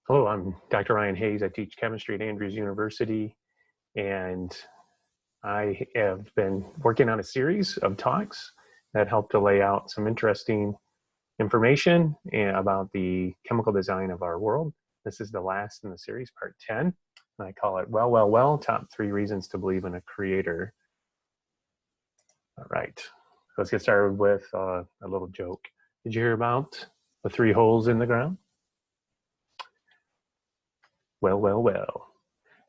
Hello, I'm Dr. Ryan Hayes. I teach chemistry at Andrews University, and I have been working on a series of talks that help to lay out some interesting information about the chemical design of our world. This is the last in the series, part 10, and I call it Well, Top 3 Reasons to Believe in a Creator. All right, let's get started with a little joke. Did you hear about the 3 holes in the ground? Well.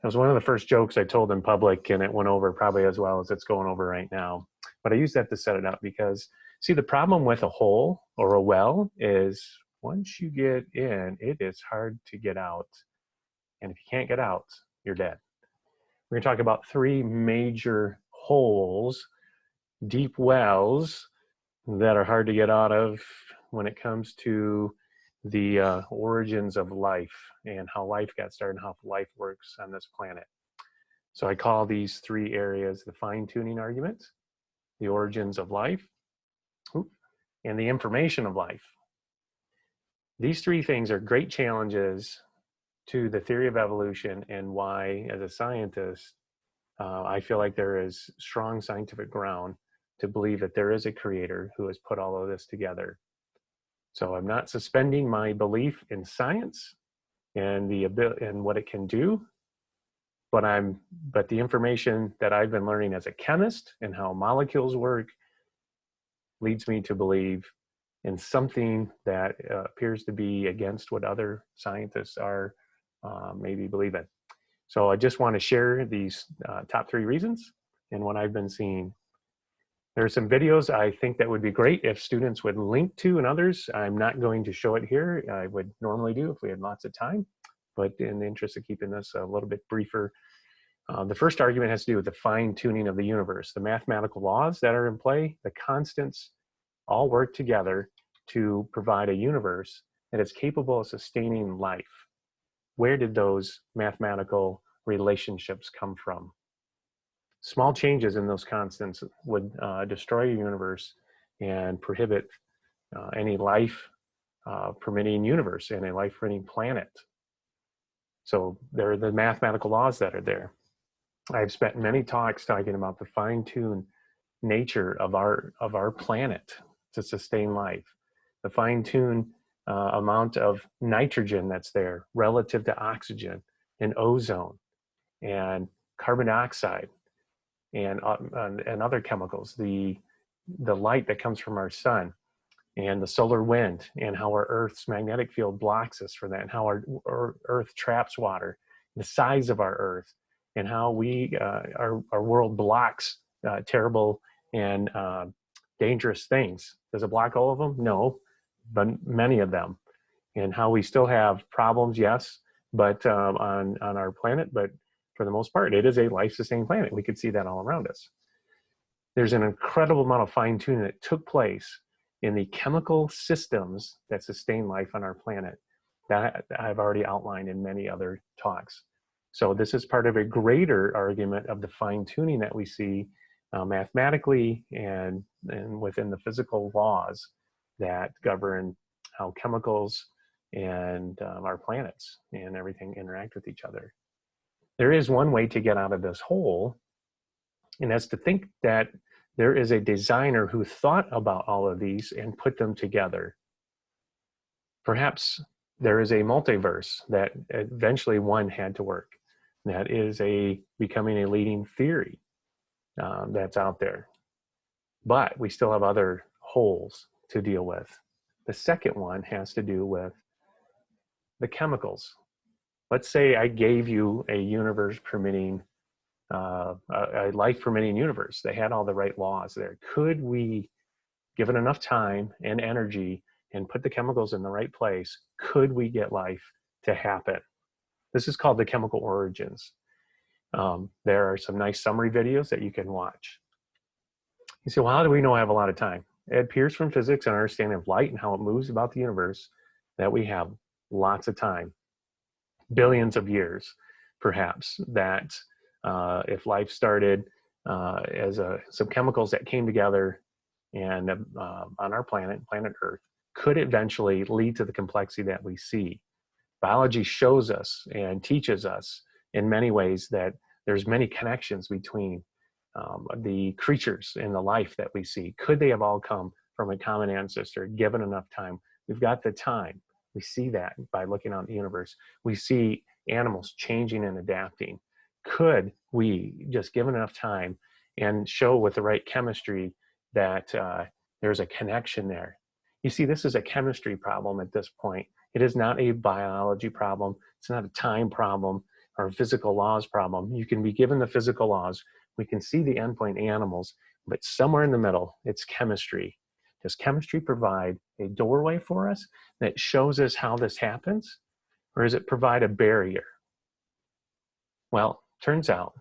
It was one of the first jokes I told in public, and it went over probably as well as it's going over right now. But I use that to set it up because, see, the problem with a hole or a well is once you get in, it is hard to get out. And if you can't get out, you're dead. We're going to talk about 3 major holes, deep wells that are hard to get out of when it comes to the origins of life and how life got started and how life works on this planet. So I call these 3 areas the fine-tuning argument, the origins of life, and the information of life. These 3 things are great challenges to the theory of evolution, and why, as a scientist, I feel like there is strong scientific ground to believe that there is a creator who has put all of this together. So I'm not suspending my belief in science and what it can do, but the information that I've been learning as a chemist and how molecules work leads me to believe in something that appears to be against what other scientists are maybe believing. So I just want to share these top 3 reasons and what I've been seeing. There are some videos I think that would be great if students would link to, and others. I'm not going to show it here. I would normally do if we had lots of time, but in the interest of keeping this a little bit briefer, the first argument has to do with the fine-tuning of the universe. The mathematical laws that are in play, the constants, all work together to provide a universe that is capable of sustaining life. Where did those mathematical relationships come from? Small changes in those constants would destroy your universe and prohibit any life permitting universe and a life permitting planet. So there are the mathematical laws that are there. I've spent many talks talking about the fine-tuned nature of our planet to sustain life, the fine-tuned amount of nitrogen that's there relative to oxygen and ozone and carbon dioxide and other chemicals, the light that comes from our sun and the solar wind, and how our Earth's magnetic field blocks us for that, and how our Earth traps water, the size of our Earth, and how our world blocks terrible and dangerous things. Does it block all of them? No, but many of them. And how we still have problems, yes, but on our planet, but for the most part, it is a life-sustaining planet. We could see that all around us. There's an incredible amount of fine-tuning that took place in the chemical systems that sustain life on our planet that I've already outlined in many other talks. So this is part of a greater argument of the fine-tuning that we see mathematically and within the physical laws that govern how chemicals and our planets and everything interact with each other. There is one way to get out of this hole, and that's to think that there is a designer who thought about all of these and put them together. Perhaps there is a multiverse that eventually one had to work. That is becoming a leading theory that's out there. But we still have other holes to deal with. The second one has to do with the chemicals. Let's say I gave you a universe permitting, a life permitting universe. They had all the right laws there. Could we, given enough time and energy and put the chemicals in the right place, could we get life to happen? This is called the chemical origins. There are some nice summary videos that you can watch. You say, well, how do we know I have a lot of time? It appears from physics and our understanding of light and how it moves about the universe that we have lots of time. Billions of years, perhaps, that if life started as some chemicals that came together and on our planet Earth, could eventually lead to the complexity that we see. Biology shows us and teaches us in many ways that there's many connections between the creatures in the life that we see. Could they have all come from a common ancestor given enough time? We've got the time. We see that by looking out in the universe. We see animals changing and adapting. Could we, just given enough time and show with the right chemistry that there's a connection there? You see, this is a chemistry problem at this point. It is not a biology problem. It's not a time problem or a physical laws problem. You can be given the physical laws. We can see the endpoint animals, but somewhere in the middle, it's chemistry. Does chemistry provide a doorway for us that shows us how this happens? Or does it provide a barrier? Well, turns out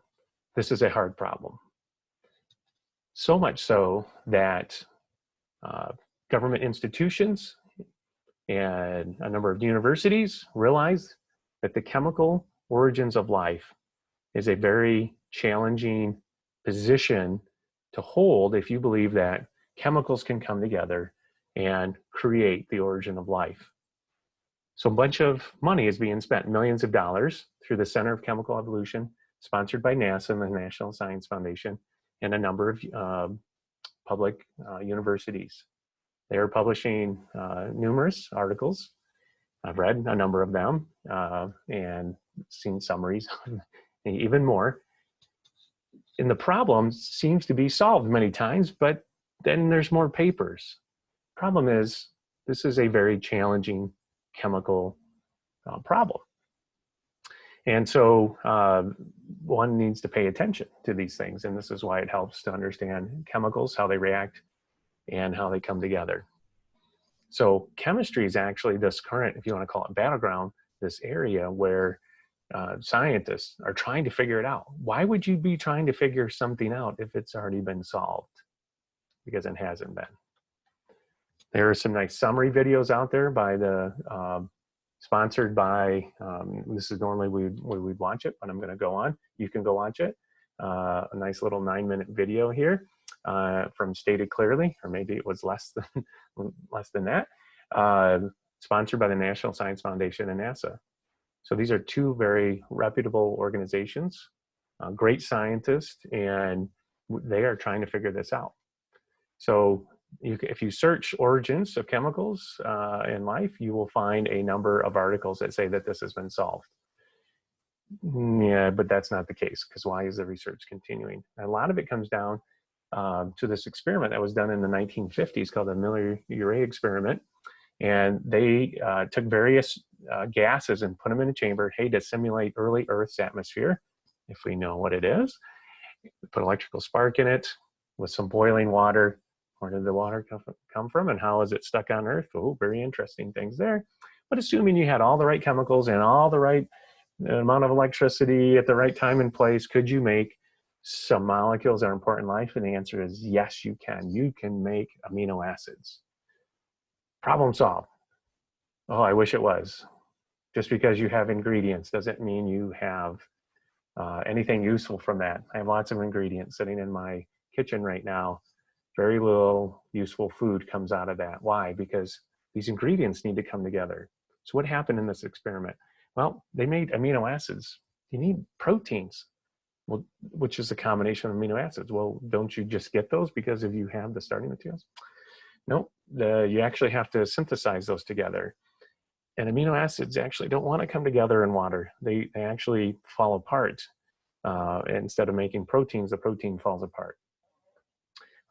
this is a hard problem. So much so that government institutions and a number of universities realize that the chemical origins of life is a very challenging position to hold if you believe that chemicals can come together and create the origin of life. So a bunch of money is being spent, millions of dollars, through the Center of Chemical Evolution, sponsored by NASA and the National Science Foundation, and a number of public universities. They are publishing numerous articles. I've read a number of them and seen summaries, even more. And the problem seems to be solved many times, but then there's more papers. Problem is, this is a very challenging chemical problem. And so one needs to pay attention to these things, and this is why it helps to understand chemicals, how they react, and how they come together. So chemistry is actually this current, if you want to call it battleground, this area where scientists are trying to figure it out. Why would you be trying to figure something out if it's already been solved? Because it hasn't been. There are some nice summary videos out there by the, sponsored by, this is normally we'd watch it, but I'm gonna go on. You can go watch it. A nice little 9-minute video here from Stated Clearly, or maybe it was less than that, sponsored by the National Science Foundation and NASA. So these are two very reputable organizations, great scientists, and they are trying to figure this out. So if you search origins of chemicals in life, you will find a number of articles that say that this has been solved. Yeah, but that's not the case, because why is the research continuing? And a lot of it comes down to this experiment that was done in the 1950s called the Miller-Urey experiment. And they took various gases and put them in a chamber, hey, to simulate early Earth's atmosphere, if we know what it is. Put electrical spark in it with some boiling water. Where did the water come from, and how is it stuck on Earth? Oh, very interesting things there. But assuming you had all the right chemicals and all the right amount of electricity at the right time and place, could you make some molecules that are important in life? And the answer is yes, you can. You can make amino acids. Problem solved. Oh, I wish it was. Just because you have ingredients doesn't mean you have anything useful from that. I have lots of ingredients sitting in my kitchen right now. Very little useful food comes out of that. Why? Because these ingredients need to come together. So what happened in this experiment? Well, they made amino acids. You need proteins, well, which is a combination of amino acids. Well, don't you just get those because if you have the starting materials? No, you actually have to synthesize those together. And amino acids actually don't want to come together in water. They actually fall apart. Instead of making proteins, the protein falls apart.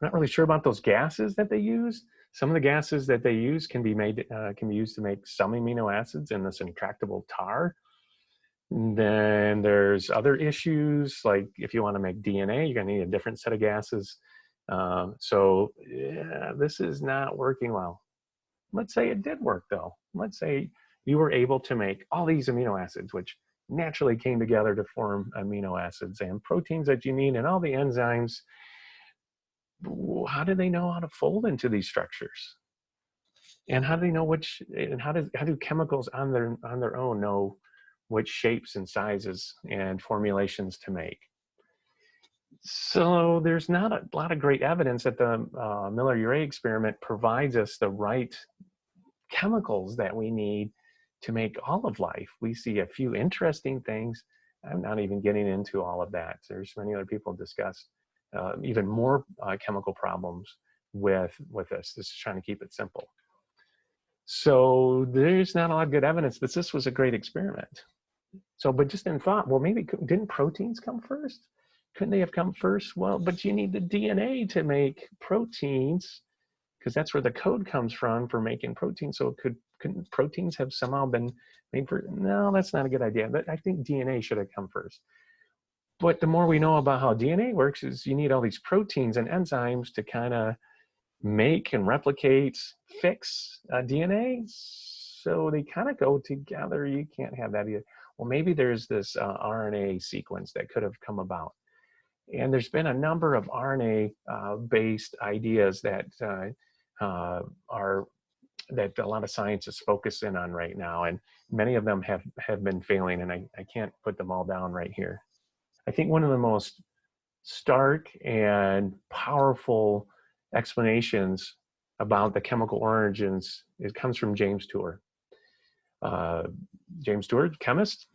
I'm not really sure about those gases that they use. Some of the gases that they use can be used to make some amino acids in this intractable tar. And then there's other issues, like if you want to make DNA, you're going to need a different set of gases. So yeah, this is not working well. Let's say it did work though. Let's say you were able to make all these amino acids, which naturally came together to form amino acids and proteins that you need and all the enzymes. How do they know how to fold into these structures? And how do they know which, and how do chemicals on their own know which shapes and sizes and formulations to make? So there's not a lot of great evidence that the Miller-Urey experiment provides us the right chemicals that we need to make all of life. We see a few interesting things. I'm not even getting into all of that. There's many other people discuss even more chemical problems with this. This is trying to keep it simple. So there's not a lot of good evidence that this was a great experiment. So, but just in thought, well, maybe didn't proteins come first? Couldn't they have come first? Well, but you need the DNA to make proteins, because that's where the code comes from for making proteins. So couldn't proteins have somehow been made for? No, that's not a good idea. But I think DNA should have come first. But the more we know about how DNA works is you need all these proteins and enzymes to kind of make and replicate, fix DNA. So they kind of go together. You can't have that either. Well, maybe there's this RNA sequence that could have come about. And there's been a number of RNA-based ideas that that a lot of scientists focus in on right now, and many of them have been failing, and I can't put them all down right here. I think one of the most stark and powerful explanations about the chemical origins, it comes from James Tour. James Tour, chemist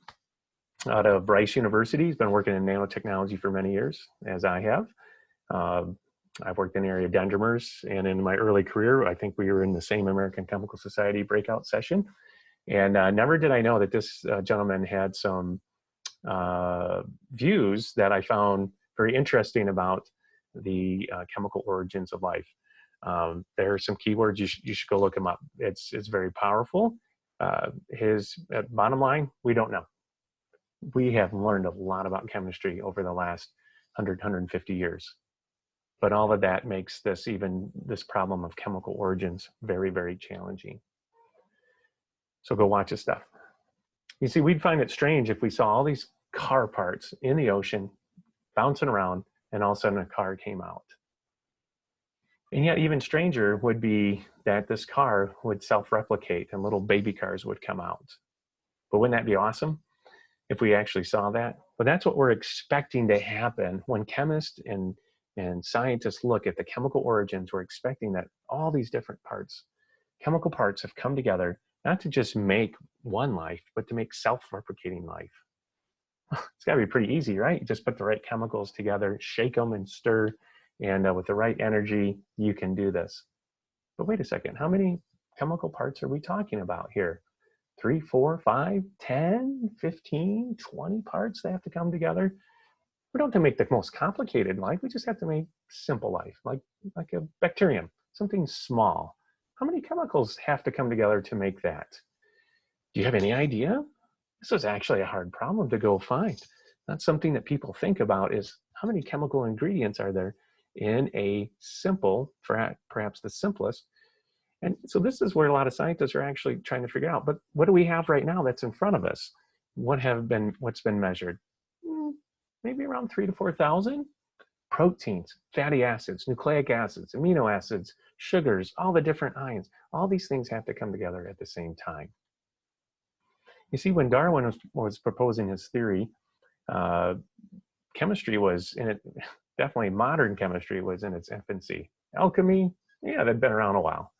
out of Rice University. He's been working in nanotechnology for many years, as I have. I've worked in the area of dendrimers, and in my early career, I think we were in the same American Chemical Society breakout session. And never did I know that this gentleman had some views that I found very interesting about the chemical origins of life. There are some keywords, you should go look him up. It's very powerful. His bottom line, we don't know. We have learned a lot about chemistry over the last 150 years. But all of that makes this problem of chemical origins very, very challenging. So go watch his stuff. You see, we'd find it strange if we saw all these car parts in the ocean bouncing around and all of a sudden a car came out. And yet even stranger would be that this car would self-replicate and little baby cars would come out. But wouldn't that be awesome if we actually saw that? But that's what we're expecting to happen when chemists and scientists look at the chemical origins. We're expecting that all these different parts, chemical parts, have come together not to just make one life, but to make self-replicating life. It's got to be pretty easy, right? You just put the right chemicals together, shake them and stir, and with the right energy, you can do this. But wait a second, how many chemical parts are we talking about here? 3, 4, 5, 10, 15, 20 parts that have to come together? We don't have to make the most complicated life. We just have to make simple life, like a bacterium, something small. How many chemicals have to come together to make that? Do you have any idea? This is actually a hard problem to go find. That's something that people think about, is how many chemical ingredients are there in a simple, perhaps the simplest. And so this is where a lot of scientists are actually trying to figure out, but what do we have right now that's in front of us? What's been measured? Maybe around 3,000 to 4,000 proteins, fatty acids, nucleic acids, amino acids, sugars, all the different ions. All these things have to come together at the same time. You see, when Darwin was proposing his theory, chemistry was in it, definitely modern chemistry was in its infancy. Alchemy, yeah, that'd been around a while.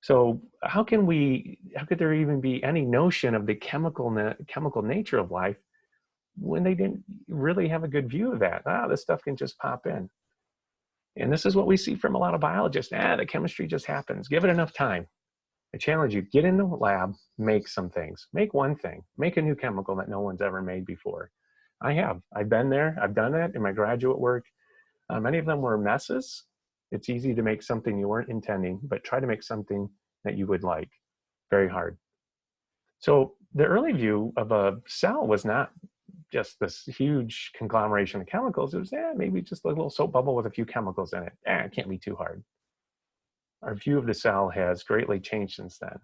So how could there even be any notion of the chemical nature of life when they didn't really have a good view of that? This stuff can just pop in. And this is what we see from a lot of biologists. The chemistry just happens. Give it enough time. I challenge you, get in the lab, make some things. Make one thing. Make a new chemical that no one's ever made before. I've been there. I've done that in my graduate work. Many of them were messes. It's easy to make something you weren't intending, but try to make something that you would like. Very hard. So the early view of a cell was not just this huge conglomeration of chemicals. It was maybe just a little soap bubble with a few chemicals in it. It can't be too hard. Our view of the cell has greatly changed since then.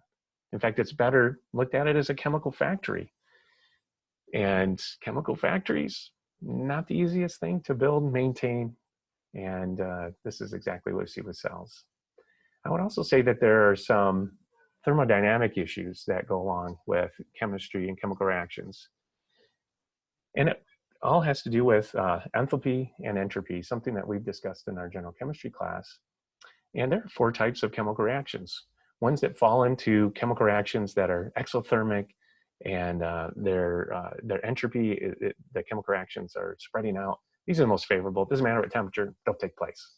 In fact, it's better looked at it as a chemical factory. And chemical factories, not the easiest thing to build and maintain. And this is exactly what we see with cells. I would also say that there are some thermodynamic issues that go along with chemistry and chemical reactions. And it all has to do with enthalpy and entropy, something that we've discussed in our general chemistry class. And there are 4 types of chemical reactions. ones that fall into chemical reactions that are exothermic, and their entropy, the chemical reactions are spreading out. These are the most favorable. It doesn't matter what temperature, they'll take place.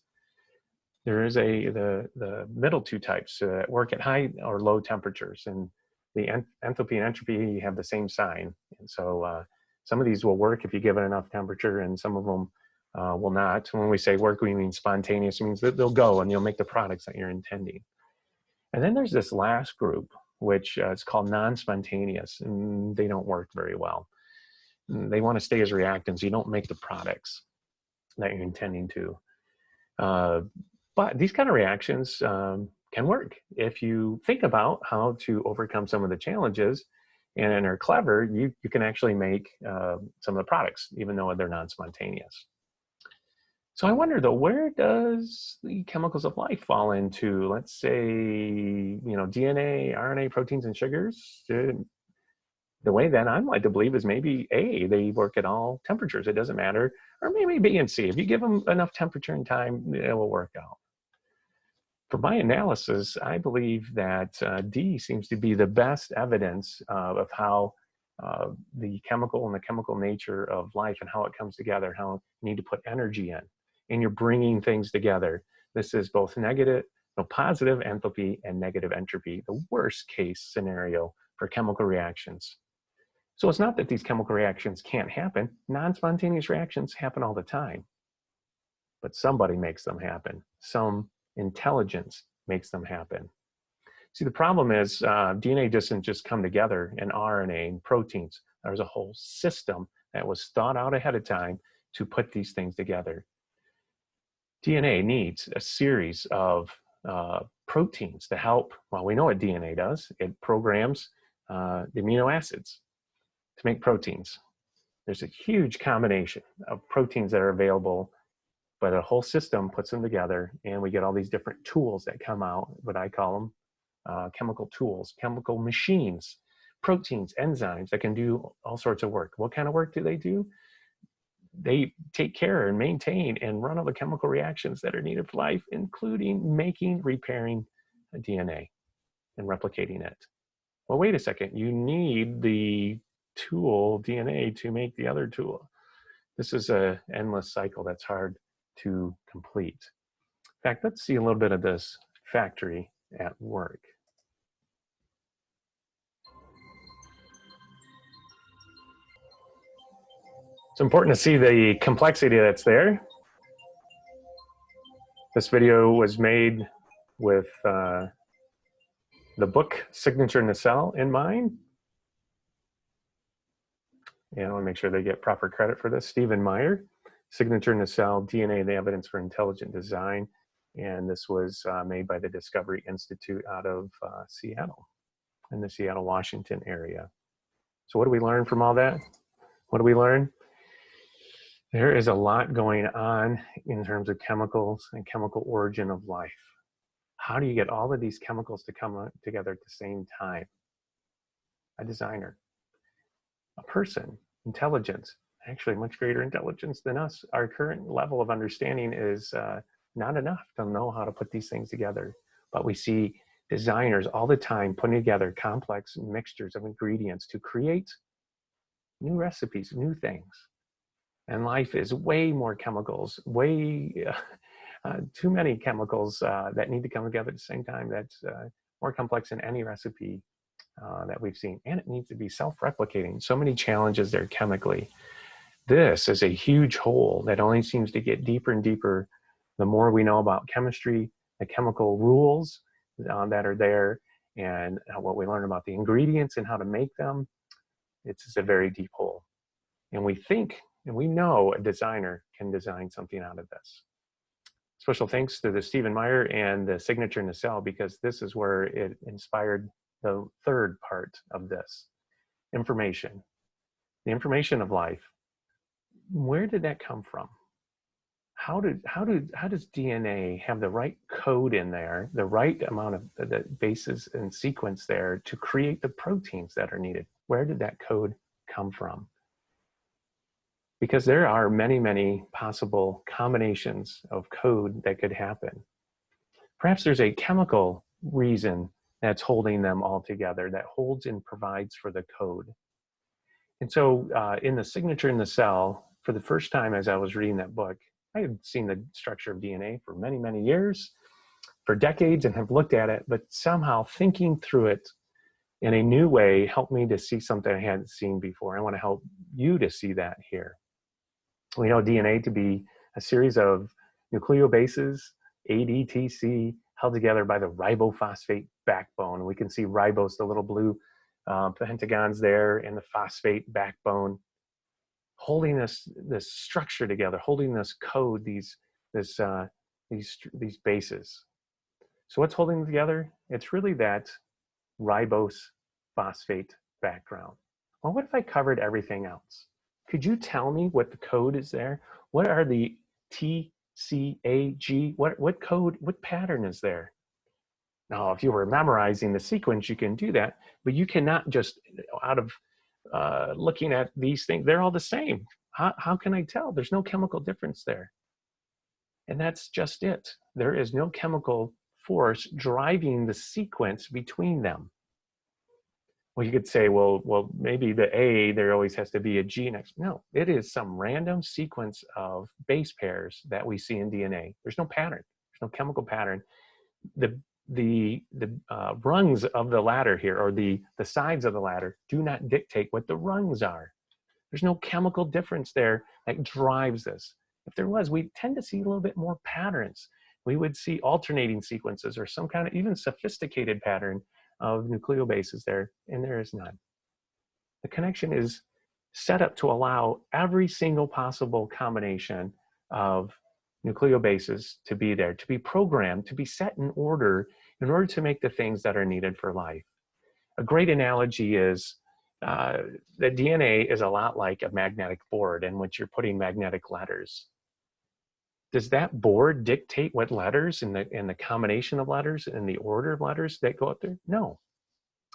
There is the middle two types that work at high or low temperatures, and the enthalpy and entropy have the same sign. And so some of these will work if you give it enough temperature, and some of them will not. When we say work, we mean spontaneous. It means that they'll go and you'll make the products that you're intending. And then there's this last group, which is called non-spontaneous, and they don't work very well. They want to stay as reactants. You don't make the products that you're intending to. But these kind of reactions can work if you think about how to overcome some of the challenges and are clever. You can actually make some of the products, even though they're non-spontaneous. So I wonder though, where does the chemicals of life fall into? Let's say, DNA, RNA, proteins, and sugars. The way that I'm led to believe is maybe A, they work at all temperatures. It doesn't matter. Or maybe B and C. If you give them enough temperature and time, it will work out. For my analysis, I believe that D seems to be the best evidence of how the chemical and the chemical nature of life and how it comes together, how you need to put energy in, and you're bringing things together. This is both positive enthalpy and negative entropy, the worst case scenario for chemical reactions. So it's not that these chemical reactions can't happen. Non-spontaneous reactions happen all the time, but somebody makes them happen. Some intelligence makes them happen. See, the problem is DNA doesn't just come together, and RNA and proteins. There's a whole system that was thought out ahead of time to put these things together. DNA needs a series of proteins to help. Well, we know what DNA does. It programs the amino acids to make proteins. There's a huge combination of proteins that are available, but a whole system puts them together, and we get all these different tools that come out, what I call them, chemical tools, chemical machines, proteins, enzymes that can do all sorts of work. What kind of work do? They take care and maintain and run all the chemical reactions that are needed for life, including making, repairing DNA and replicating it. Well, wait a second, you need the tool DNA to make the other tool. This is an endless cycle that's hard to complete. In fact, let's see a little bit of this factory at work. It's important to see the complexity that's there. This video was made with the book Signature Nacelle in mind. And I want to make sure they get proper credit for this. Stephen Meyer, Signature Nacelle, DNA, the Evidence for Intelligent Design. And this was made by the Discovery Institute out of Seattle, in the Seattle, Washington area. So what do we learn from all that? What do we learn? There is a lot going on in terms of chemicals and chemical origin of life. How do you get all of these chemicals to come together at the same time? A designer, a person, intelligence, actually much greater intelligence than us. Our current level of understanding is not enough to know how to put these things together. But we see designers all the time putting together complex mixtures of ingredients to create new recipes, new things. And life is way more chemicals, way too many chemicals that need to come together at the same time. That's more complex than any recipe that we've seen. And it needs to be self-replicating. So many challenges there chemically. This is a huge hole that only seems to get deeper and deeper the more we know about chemistry, the chemical rules that are there, and what we learn about the ingredients and how to make them. It's a very deep hole. And we think, and we know a designer can design something out of this. Special thanks to the Stephen Meyer and the Signature Nacelle, because this is where it inspired the third part of this. Information. The information of life. Where did that come from? How does DNA have the right code in there, the right amount of the bases and sequence there to create the proteins that are needed? Where did that code come from? Because there are many, many possible combinations of code that could happen. Perhaps there's a chemical reason that's holding them all together, that holds and provides for the code. And so in the signature in the cell, for the first time as I was reading that book, I had seen the structure of DNA for many, many years, for decades, and have looked at it, but somehow thinking through it in a new way helped me to see something I hadn't seen before. I want to help you to see that here. We know DNA to be a series of nucleobases, ADTC, held together by the ribophosphate backbone. We can see ribose, the little blue pentagons there, and the phosphate backbone, holding this structure together, holding this code, these bases. So what's holding them together? It's really that ribose phosphate background. Well, what if I covered everything else? Could you tell me what the code is there? What are the T, C, A, G? What code, what pattern is there? Now, if you were memorizing the sequence, you can do that, but you cannot just, out of looking at these things, they're all the same. How can I tell? There's no chemical difference there. And that's just it. There is no chemical force driving the sequence between them. Well, you could say, well, maybe the A, there always has to be a G next. No, it is some random sequence of base pairs that we see in DNA. There's no pattern. There's no chemical pattern. The rungs of the ladder here, or the sides of the ladder, do not dictate what the rungs are. There's no chemical difference there that drives this. If there was, we tend to see a little bit more patterns. We would see alternating sequences or some kind of even sophisticated pattern of nucleobases there, and there is none. The connection is set up to allow every single possible combination of nucleobases to be there, to be programmed, to be set in order to make the things that are needed for life. A great analogy is that DNA is a lot like a magnetic board in which you're putting magnetic letters. Does that board dictate what letters and the combination of letters and the order of letters that go up there? No.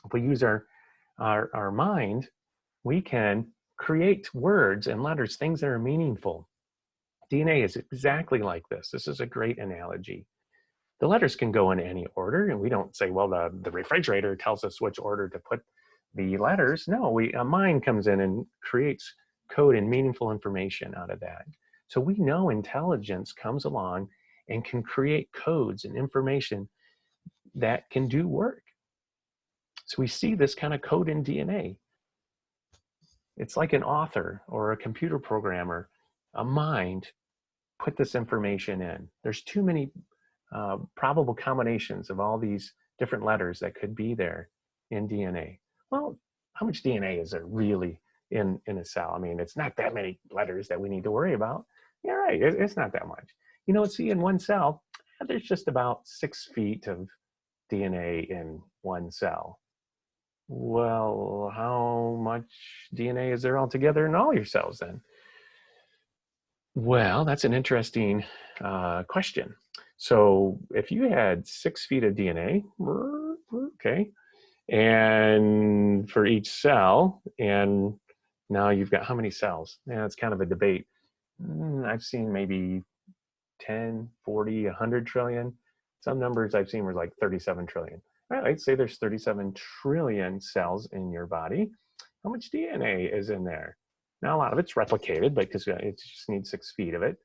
If we use our mind, we can create words and letters, things that are meaningful. DNA is exactly like this. This is a great analogy. The letters can go in any order, and we don't say, well, the refrigerator tells us which order to put the letters. No, a mind comes in and creates code and meaningful information out of that. So we know intelligence comes along and can create codes and information that can do work. So we see this kind of code in DNA. It's like an author or a computer programmer, a mind, put this information in. There's too many probable combinations of all these different letters that could be there in DNA. Well, how much DNA is there really in a cell? I mean, it's not that many letters that we need to worry about. Yeah, right, it's not that much. You know, see, in one cell, there's just about 6 feet of DNA in one cell. Well, how much DNA is there altogether in all your cells then? Well, that's an interesting question. So if you had 6 feet of DNA, okay, and for each cell, and now you've got how many cells? Yeah, it's kind of a debate. I've seen maybe 10, 40, 100 trillion. Some numbers I've seen were like 37 trillion. All right, I'd say there's 37 trillion cells in your body. How much DNA is in there? Now, a lot of it's replicated because it just needs 6 feet of it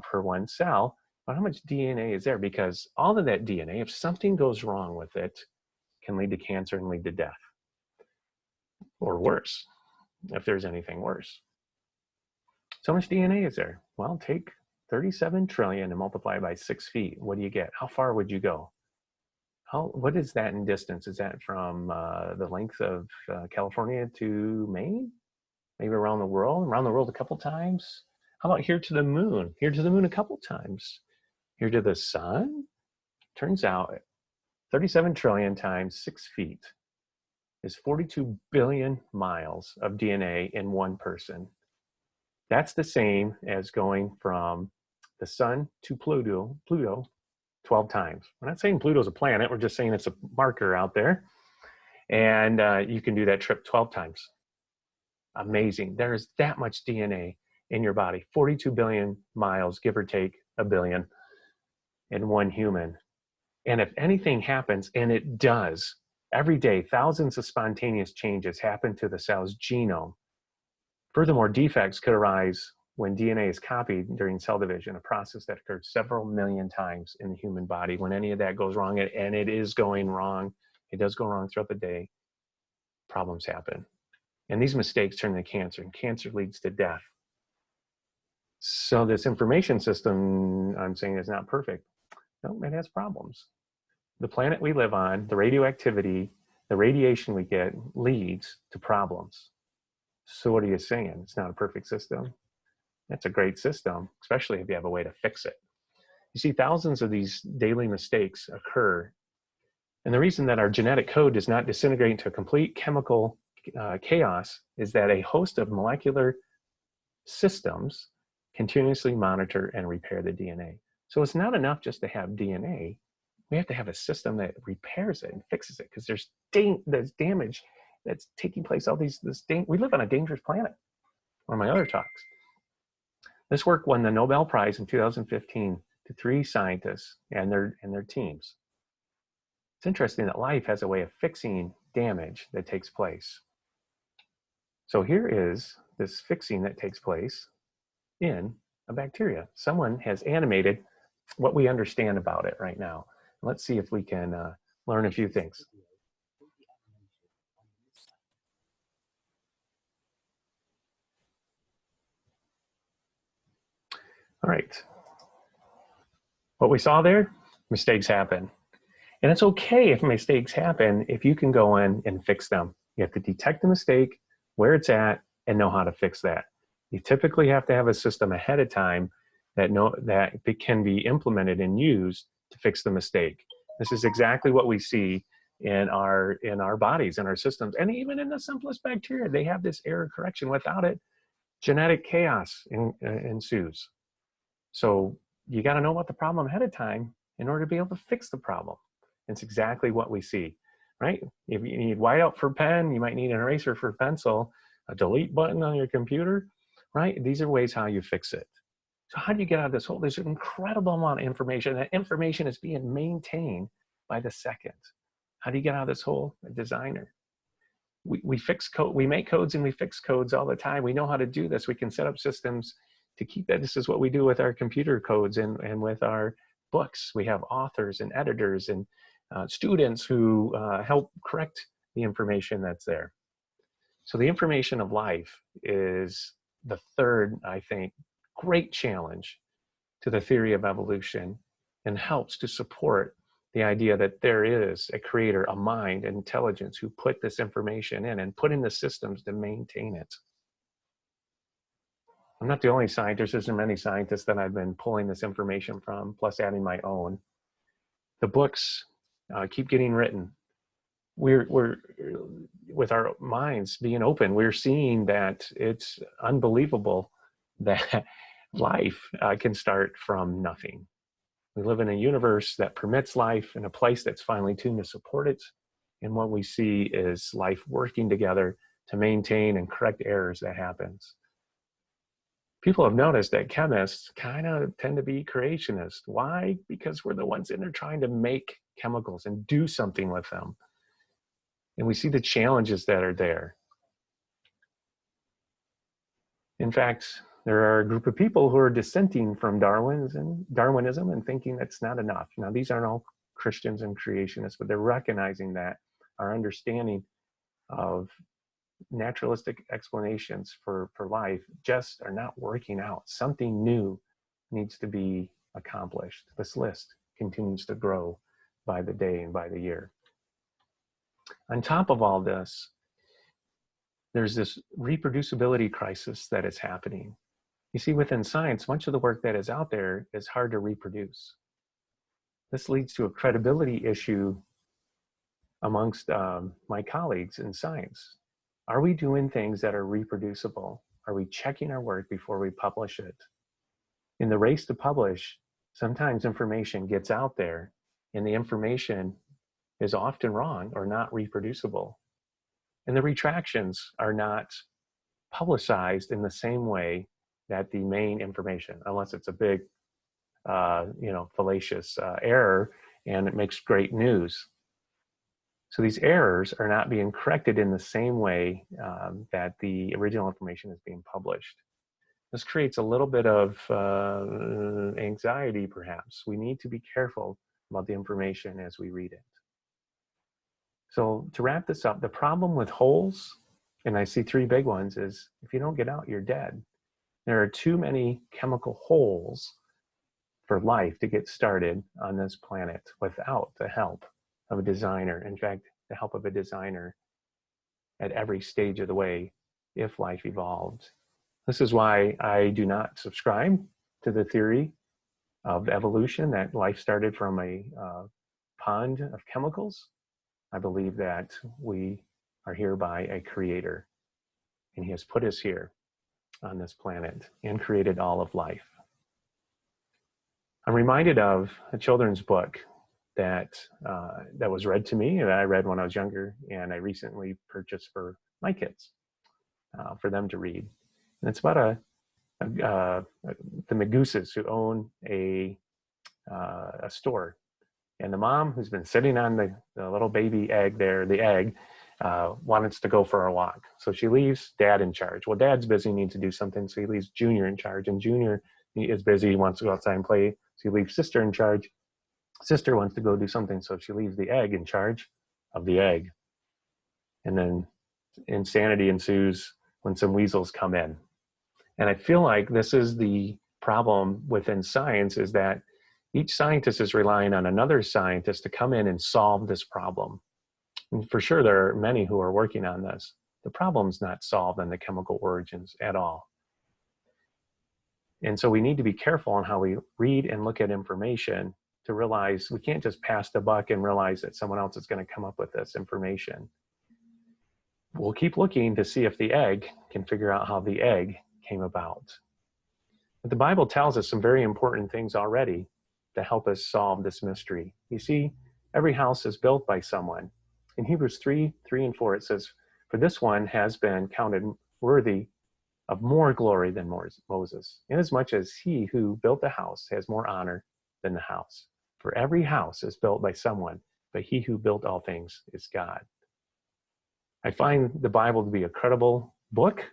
per one cell. But how much DNA is there? Because all of that DNA, if something goes wrong with it, can lead to cancer and lead to death. Or worse, if there's anything worse. So much DNA is there? Well, take 37 trillion and multiply by 6 feet. What do you get? How far would you go? What is that in distance? Is that from the length of California to Maine? Maybe around the world? Around the world a couple times? How about here to the moon? Here to the moon a couple times. Here to the sun? Turns out 37 trillion times 6 feet is 42 billion miles of DNA in one person. That's the same as going from the sun to Pluto 12 times. We're not saying Pluto's a planet, we're just saying it's a marker out there. And you can do that trip 12 times. Amazing. There is that much DNA in your body. 42 billion miles, give or take a billion, in one human. And if anything happens, and it does, every day, thousands of spontaneous changes happen to the cell's genome. Furthermore, defects could arise when DNA is copied during cell division, a process that occurs several million times in the human body. When any of that goes wrong, and it is going wrong, it does go wrong throughout the day, problems happen. And these mistakes turn into cancer, and cancer leads to death. So this information system, I'm saying, is not perfect. No, it has problems. The planet we live on, the radioactivity, the radiation we get leads to problems. So what are you saying? It's not a perfect system? That's a great system, especially if you have a way to fix it. You see, thousands of these daily mistakes occur. And the reason that our genetic code does not disintegrate into a complete chemical chaos is that a host of molecular systems continuously monitor and repair the DNA. So it's not enough just to have DNA. We have to have a system that repairs it and fixes it, because there's damage that's taking place. We live on a dangerous planet. One of my other talks. This work won the Nobel Prize in 2015 to 3 scientists and their teams. It's interesting that life has a way of fixing damage that takes place. So here is this fixing that takes place in a bacteria. Someone has animated what we understand about it right now. Let's see if we can learn a few things. All right. What we saw there, mistakes happen. And it's okay if mistakes happen if you can go in and fix them. You have to detect the mistake, where it's at, and know how to fix that. You typically have to have a system ahead of time that can be implemented and used to fix the mistake. This is exactly what we see in our bodies, in our systems, and even in the simplest bacteria. They have this error correction. Without it, genetic chaos ensues. So you got to know about the problem ahead of time in order to be able to fix the problem. It's exactly what we see, right? If you need whiteout for pen, you might need an eraser for pencil, a delete button on your computer, right? These are ways how you fix it. So how do you get out of this hole? There's an incredible amount of information. That information is being maintained by the second. How do you get out of this hole? A designer. We fix code, we make codes and we fix codes all the time. We know how to do this. We can set up systems to keep that. This is what we do with our computer codes and with our books. We have authors and editors and students who help correct the information that's there. So the information of life is the third, I think, great challenge to the theory of evolution, and helps to support the idea that there is a creator, a mind, intelligence who put this information in and put in the systems to maintain it. I'm not the only scientist. There's many scientists that I've been pulling this information from, plus adding my own. The books keep getting written. We're with our minds being open, we're seeing that it's unbelievable that life can start from nothing. We live in a universe that permits life in a place that's finely tuned to support it. And what we see is life working together to maintain and correct errors that happens. People have noticed that chemists kind of tend to be creationists. Why? Because we're the ones in there trying to make chemicals and do something with them. And we see the challenges that are there. In fact, there are a group of people who are dissenting from Darwinism and thinking that's not enough. Now, these aren't all Christians and creationists, but they're recognizing that our understanding of naturalistic explanations for life just are not working out. Something new needs to be accomplished. This list continues to grow by the day and by the year. On top of all this, there's this reproducibility crisis that is happening. You see, within science, much of the work that is out there is hard to reproduce. This leads to a credibility issue amongst my colleagues in science. Are we doing things that are reproducible? Are we checking our work before we publish it? In the race to publish, sometimes information gets out there and the information is often wrong or not reproducible. And the retractions are not publicized in the same way that the main information, unless it's a big, fallacious error, and it makes great news. So these errors are not being corrected in the same way that the original information is being published. This creates a little bit of anxiety, perhaps. We need to be careful about the information as we read it. So to wrap this up, the problem with holes, and I see three big ones, is if you don't get out, you're dead. There are too many chemical holes for life to get started on this planet without the help of a designer. In fact, the help of a designer at every stage of the way if life evolved. This is why I do not subscribe to the theory of evolution, that life started from a pond of chemicals. I believe that we are here by a creator, and he has put us here on this planet and created all of life. I'm reminded of a children's book that was read to me, and I read when I was younger, and I recently purchased for my kids for them to read. And it's about the Magooses who own a store. And the mom, who's been sitting on the little baby egg there, the egg, wants to go for a walk. So she leaves Dad in charge. Well, Dad's busy, needs to do something, so he leaves Junior in charge. And Junior is busy, he wants to go outside and play, so he leaves Sister in charge. Sister wants to go do something, so she leaves the egg in charge of the egg. And then insanity ensues when some weasels come in. And I feel like this is the problem within science, is that each scientist is relying on another scientist to come in and solve this problem. And for sure, there are many who are working on this. The problem's not solved in the chemical origins at all. And so we need to be careful on how we read and look at information to realize we can't just pass the buck and realize that someone else is going to come up with this information. We'll keep looking to see if the egg can figure out how the egg came about. But the Bible tells us some very important things already to help us solve this mystery. You see, every house is built by someone. In Hebrews 3:3-4, it says, "For this one has been counted worthy of more glory than Moses, inasmuch as he who built the house has more honor than the house. For every house is built by someone, but he who built all things is God." I find the Bible to be a credible book,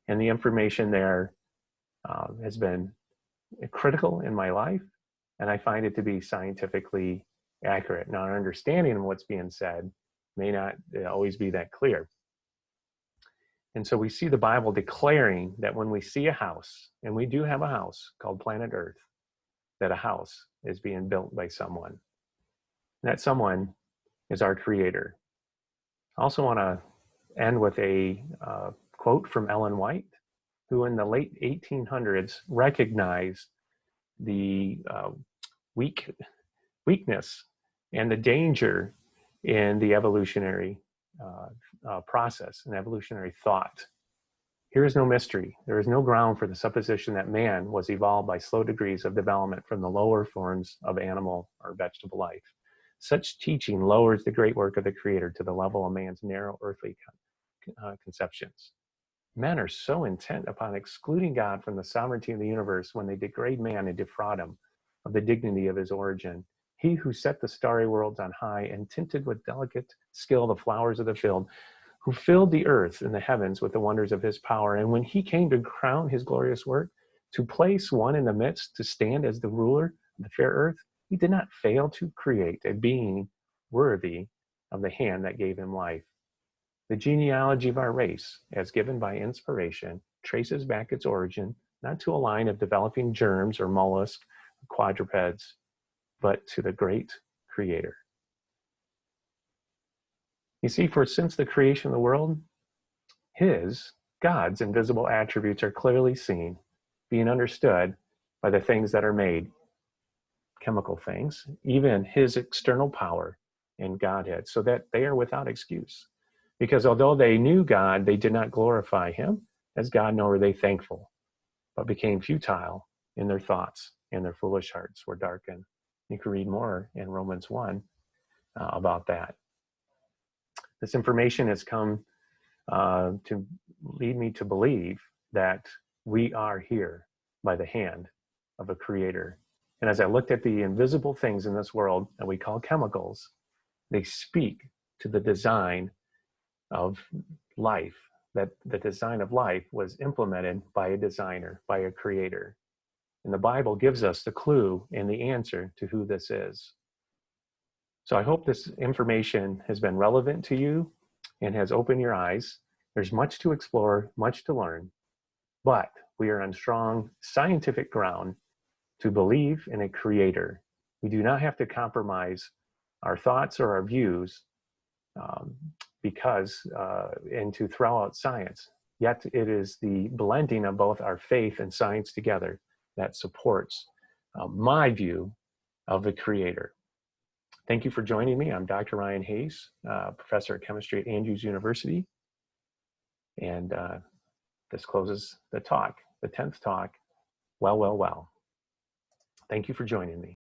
and the information there has been critical in my life, and I find it to be scientifically accurate. Now, our understanding of what's being said may not always be that clear. And so we see the Bible declaring that when we see a house, and we do have a house called planet Earth, that a house is being built by someone. That someone is our creator. I also want to end with a quote from Ellen White, who in the late 1800s recognized the weakness and the danger in the evolutionary process and evolutionary thought. Here is no mystery. There is no ground for the supposition that man was evolved by slow degrees of development from the lower forms of animal or vegetable life. Such teaching lowers the great work of the Creator to the level of man's narrow earthly conceptions. Men are so intent upon excluding God from the sovereignty of the universe when they degrade man and defraud him of the dignity of his origin. He who set the starry worlds on high and tinted with delicate skill the flowers of the field, who filled the earth and the heavens with the wonders of his power. And when he came to crown his glorious work, to place one in the midst, to stand as the ruler of the fair earth, he did not fail to create a being worthy of the hand that gave him life. The genealogy of our race, as given by inspiration, traces back its origin, not to a line of developing germs or mollusks or quadrupeds, but to the great Creator. You see, for since the creation of the world, God's invisible attributes are clearly seen, being understood by the things that are made, chemical things, even his external power and Godhead, so that they are without excuse. Because although they knew God, they did not glorify him as God, nor were they thankful, but became futile in their thoughts, and their foolish hearts were darkened. You can read more in Romans 1 about that. This information has come to lead me to believe that we are here by the hand of a Creator, And as I looked at the invisible things in this world that we call chemicals, they speak to the design of life, that the design of life was implemented by a designer, by a creator. And the Bible gives us the clue and the answer to who this is. So I hope this information has been relevant to you and has opened your eyes. There's much to explore, much to learn, but we are on strong scientific ground to believe in a creator. We do not have to compromise our thoughts or our views and to throw out science. Yet it is the blending of both our faith and science together that supports my view of the creator. Thank you for joining me. I'm Dr. Ryan Hayes, professor of chemistry at Andrews University. And this closes the talk, the 10th talk. Well, well, well. Thank you for joining me.